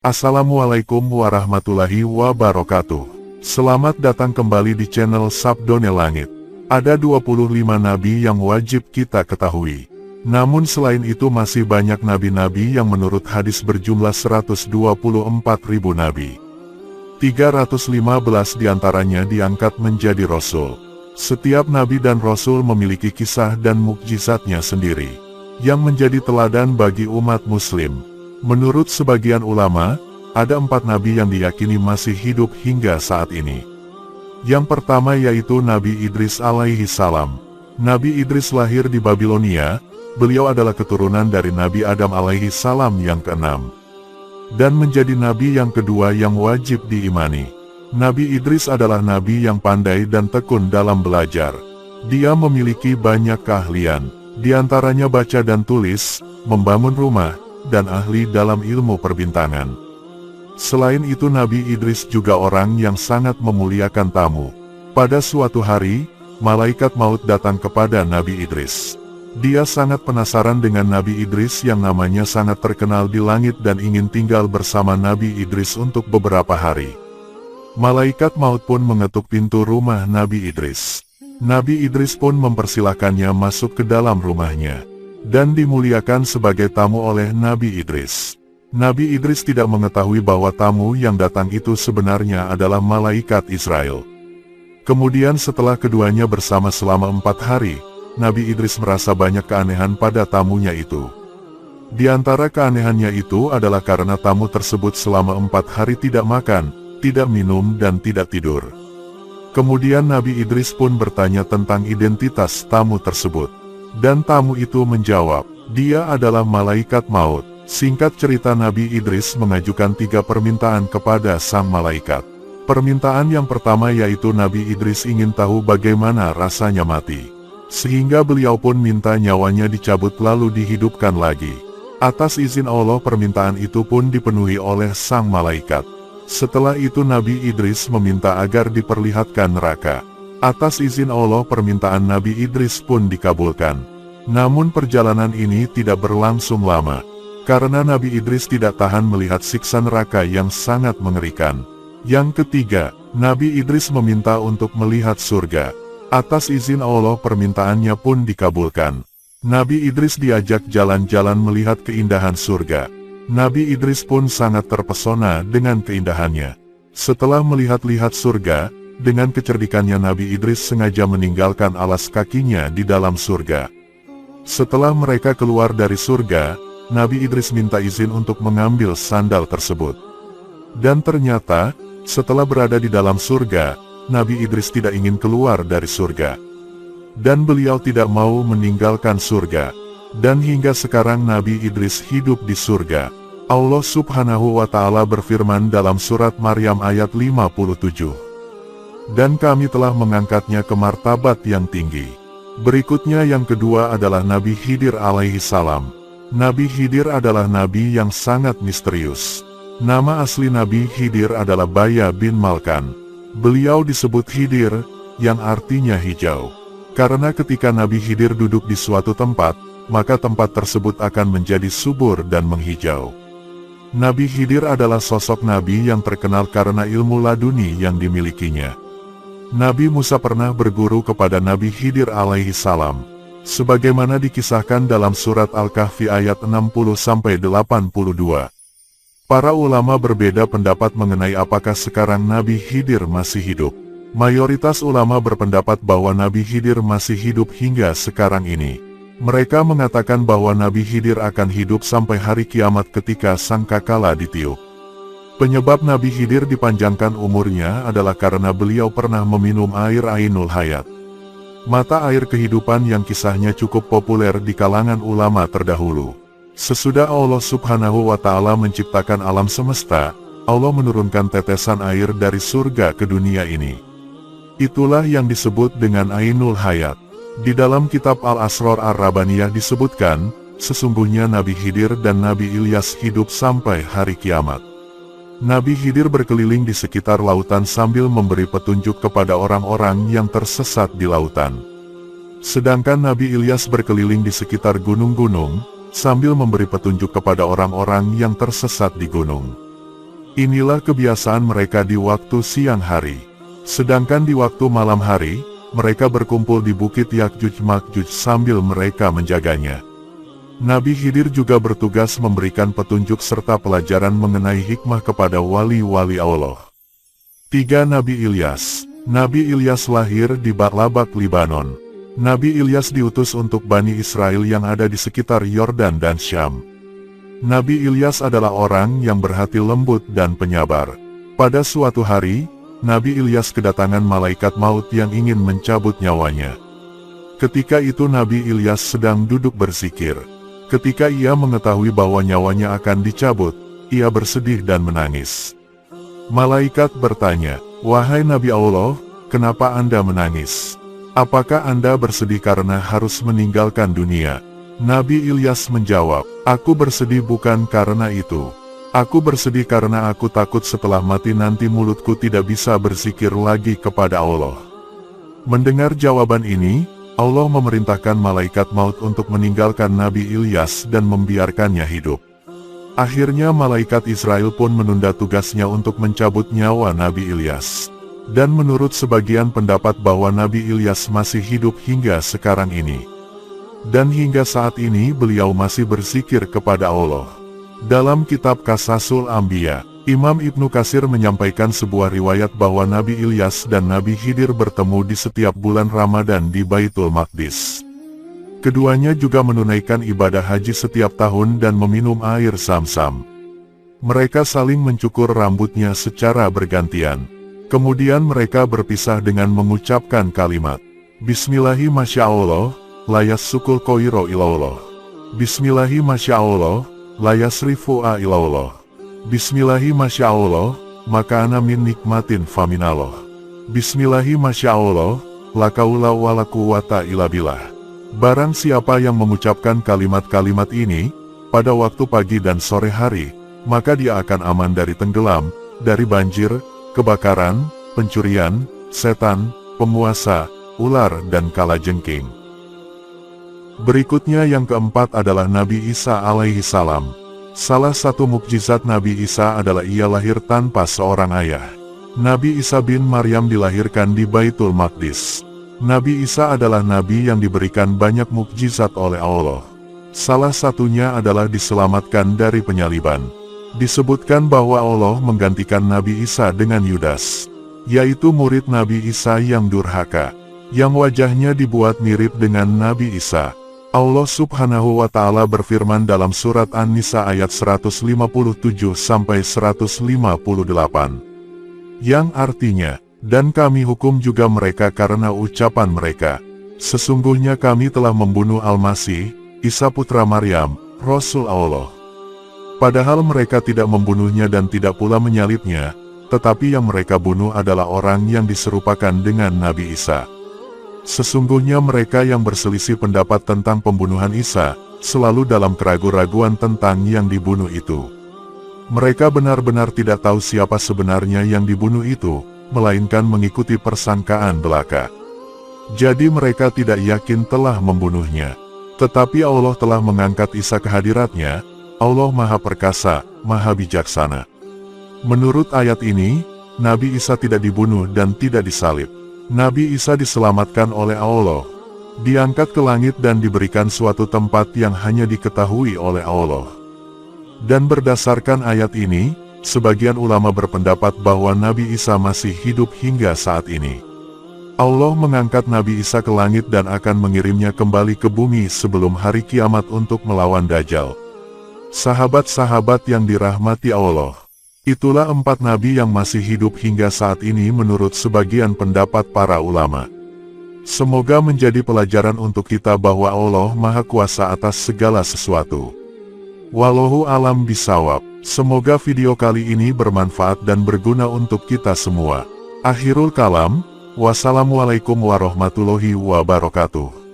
Assalamualaikum warahmatullahi wabarakatuh. Selamat datang kembali di channel Sabdone Langit. Ada 25 nabi yang wajib kita ketahui. Namun selain itu masih banyak nabi-nabi yang menurut hadis berjumlah 124.000 nabi. 315 diantaranya diangkat menjadi rasul. Setiap nabi dan rasul memiliki kisah dan mukjizatnya sendiri, yang menjadi teladan bagi umat muslim. Menurut sebagian ulama, ada 4 nabi yang diyakini masih hidup hingga saat ini. Yang pertama yaitu Nabi Idris alaihi salam. Nabi Idris lahir di Babilonia, beliau adalah keturunan dari Nabi Adam alaihi salam yang keenam. Dan menjadi nabi yang kedua yang wajib diimani. Nabi Idris adalah nabi yang pandai dan tekun dalam belajar. Dia memiliki banyak keahlian, diantaranya baca dan tulis, membangun rumah, dan ahli dalam ilmu perbintangan. Selain itu Nabi Idris juga orang yang sangat memuliakan tamu. Pada suatu hari, malaikat maut datang kepada Nabi Idris. Dia sangat penasaran dengan Nabi Idris yang namanya sangat terkenal di langit dan ingin tinggal bersama Nabi Idris untuk beberapa hari. Malaikat maut pun mengetuk pintu rumah Nabi Idris. Nabi Idris pun mempersilahkannya masuk ke dalam rumahnya dan dimuliakan sebagai tamu oleh Nabi Idris. Nabi Idris tidak mengetahui bahwa tamu yang datang itu sebenarnya adalah malaikat Israel. Kemudian setelah keduanya bersama selama 4 hari, Nabi Idris merasa banyak keanehan pada tamunya itu. Di antara keanehannya itu adalah karena tamu tersebut selama 4 hari tidak makan, tidak minum dan tidak tidur. Kemudian Nabi Idris pun bertanya tentang identitas tamu tersebut. Dan tamu itu menjawab, dia adalah malaikat maut. Singkat cerita Nabi Idris mengajukan 3 permintaan kepada sang malaikat. Permintaan yang pertama yaitu Nabi Idris ingin tahu bagaimana rasanya mati. Sehingga beliau pun minta nyawanya dicabut lalu dihidupkan lagi. Atas izin Allah permintaan itu pun dipenuhi oleh sang malaikat. Setelah itu Nabi Idris meminta agar diperlihatkan neraka. Atas izin Allah permintaan Nabi Idris pun dikabulkan. Namun perjalanan ini tidak berlangsung lama, karena Nabi Idris tidak tahan melihat siksa neraka yang sangat mengerikan. Yang ketiga, Nabi Idris meminta untuk melihat surga. Atas izin Allah permintaannya pun dikabulkan. Nabi Idris diajak jalan-jalan melihat keindahan surga. Nabi Idris pun sangat terpesona dengan keindahannya. Setelah melihat-lihat surga, dengan kecerdikannya Nabi Idris sengaja meninggalkan alas kakinya di dalam surga. Setelah mereka keluar dari surga, Nabi Idris minta izin untuk mengambil sandal tersebut. Dan ternyata, setelah berada di dalam surga, Nabi Idris tidak ingin keluar dari surga. Dan beliau tidak mau meninggalkan surga. Dan hingga sekarang Nabi Idris hidup di surga. Allah Subhanahu wa Ta'ala berfirman dalam surat Maryam ayat 57. Dan kami telah mengangkatnya ke martabat yang tinggi. Berikutnya yang kedua adalah Nabi Khidir alaihi salam. Nabi Khidir adalah nabi yang sangat misterius. Nama asli Nabi Khidir adalah Baya bin Malkan. Beliau disebut Khidir, yang artinya hijau. Karena ketika Nabi Khidir duduk di suatu tempat, maka tempat tersebut akan menjadi subur dan menghijau. Nabi Khidir adalah sosok nabi yang terkenal karena ilmu laduni yang dimilikinya. Nabi Musa pernah berguru kepada Nabi Khidir alaihi salam. Sebagaimana dikisahkan dalam surat Al-Kahfi ayat 60-82. Para ulama berbeda pendapat mengenai apakah sekarang Nabi Khidir masih hidup. Mayoritas ulama berpendapat bahwa Nabi Khidir masih hidup hingga sekarang ini. Mereka mengatakan bahwa Nabi Khidir akan hidup sampai hari kiamat ketika sangkakala ditiup. Penyebab Nabi Khidir dipanjangkan umurnya adalah karena beliau pernah meminum air Ainul Hayat. Mata air kehidupan yang kisahnya cukup populer di kalangan ulama terdahulu. Sesudah Allah Subhanahu wa Ta'ala menciptakan alam semesta, Allah menurunkan tetesan air dari surga ke dunia ini. Itulah yang disebut dengan Ainul Hayat. Di dalam kitab Al-Asrar Ar-Rabaniyah disebutkan, sesungguhnya Nabi Khidir dan Nabi Ilyas hidup sampai hari kiamat. Nabi Khidir berkeliling di sekitar lautan sambil memberi petunjuk kepada orang-orang yang tersesat di lautan. Sedangkan Nabi Ilyas berkeliling di sekitar gunung-gunung, sambil memberi petunjuk kepada orang-orang yang tersesat di gunung. Inilah kebiasaan mereka di waktu siang hari. Sedangkan di waktu malam hari, mereka berkumpul di bukit Yakjuj Makjuj sambil mereka menjaganya. Nabi Khidir juga bertugas memberikan petunjuk serta pelajaran mengenai hikmah kepada wali-wali Allah. 3. Nabi Ilyas. Nabi Ilyas lahir di Ba'labak, Libanon. Nabi Ilyas diutus untuk Bani Israel yang ada di sekitar Yordan dan Syam. Nabi Ilyas adalah orang yang berhati lembut dan penyabar. Pada suatu hari, Nabi Ilyas kedatangan malaikat maut yang ingin mencabut nyawanya. Ketika itu Nabi Ilyas sedang duduk berzikir. Ketika ia mengetahui bahwa nyawanya akan dicabut, ia bersedih dan menangis. Malaikat bertanya, "Wahai Nabi Allah, kenapa Anda menangis? Apakah Anda bersedih karena harus meninggalkan dunia?" Nabi Ilyas menjawab, "Aku bersedih bukan karena itu. Aku bersedih karena aku takut setelah mati nanti mulutku tidak bisa berzikir lagi kepada Allah." Mendengar jawaban ini, Allah memerintahkan malaikat maut untuk meninggalkan Nabi Ilyas dan membiarkannya hidup. Akhirnya malaikat Israel pun menunda tugasnya untuk mencabut nyawa Nabi Ilyas. Dan menurut sebagian pendapat bahwa Nabi Ilyas masih hidup hingga sekarang ini. Dan hingga saat ini beliau masih berzikir kepada Allah. Dalam kitab Qasasul Anbiya, Imam Ibnu Katsir menyampaikan sebuah riwayat bahwa Nabi Ilyas dan Nabi Khidir bertemu di setiap bulan Ramadan di Baitul Maqdis. Keduanya juga menunaikan ibadah haji setiap tahun dan meminum air Zam-Zam. Mereka saling mencukur rambutnya secara bergantian. Kemudian mereka berpisah dengan mengucapkan kalimat, "Bismillahi masya Allah, layas sukul koiro ilallah. Bismillahi masya Allah, layas rifu'a ilallah. Bismillahi masya Allah, maka ana min nikmatin faminallah. Bismillahi masya Allah, la kaula wa la quwwata illa billah." Barang siapa yang mengucapkan kalimat-kalimat ini pada waktu pagi dan sore hari, maka dia akan aman dari tenggelam, dari banjir, kebakaran, pencurian, setan, penguasa, ular dan kalajengking. Berikutnya yang keempat adalah Nabi Isa alaihi salam. Salah satu mukjizat Nabi Isa adalah ia lahir tanpa seorang ayah. Nabi Isa bin Maryam dilahirkan di Baitul Maqdis. Nabi Isa adalah nabi yang diberikan banyak mukjizat oleh Allah. Salah satunya adalah diselamatkan dari penyaliban. Disebutkan bahwa Allah menggantikan Nabi Isa dengan Yudas, yaitu murid Nabi Isa yang durhaka, yang wajahnya dibuat mirip dengan Nabi Isa. Allah Subhanahu wa Ta'ala berfirman dalam surat An-Nisa ayat 157-158, yang artinya, "Dan kami hukum juga mereka karena ucapan mereka. Sesungguhnya kami telah membunuh Al-Masih, Isa putra Maryam, Rasul Allah. Padahal mereka tidak membunuhnya dan tidak pula menyalibnya, tetapi yang mereka bunuh adalah orang yang diserupakan dengan Nabi Isa. Sesungguhnya mereka yang berselisih pendapat tentang pembunuhan Isa, selalu dalam keraguan-raguan tentang yang dibunuh itu. Mereka benar-benar tidak tahu siapa sebenarnya yang dibunuh itu, melainkan mengikuti persangkaan belaka. Jadi mereka tidak yakin telah membunuhnya. Tetapi Allah telah mengangkat Isa ke hadiratnya. Allah Maha Perkasa, Maha Bijaksana." Menurut ayat ini, Nabi Isa tidak dibunuh dan tidak disalib. Nabi Isa diselamatkan oleh Allah, diangkat ke langit dan diberikan suatu tempat yang hanya diketahui oleh Allah. Dan berdasarkan ayat ini, sebagian ulama berpendapat bahwa Nabi Isa masih hidup hingga saat ini. Allah mengangkat Nabi Isa ke langit dan akan mengirimnya kembali ke bumi sebelum hari kiamat untuk melawan Dajjal. Sahabat-sahabat yang dirahmati Allah, itulah 4 nabi yang masih hidup hingga saat ini menurut sebagian pendapat para ulama. Semoga menjadi pelajaran untuk kita bahwa Allah Maha Kuasa atas segala sesuatu. Wallahu alam bisawab. Semoga video kali ini bermanfaat dan berguna untuk kita semua. Akhirul kalam, wassalamualaikum warahmatullahi wabarakatuh.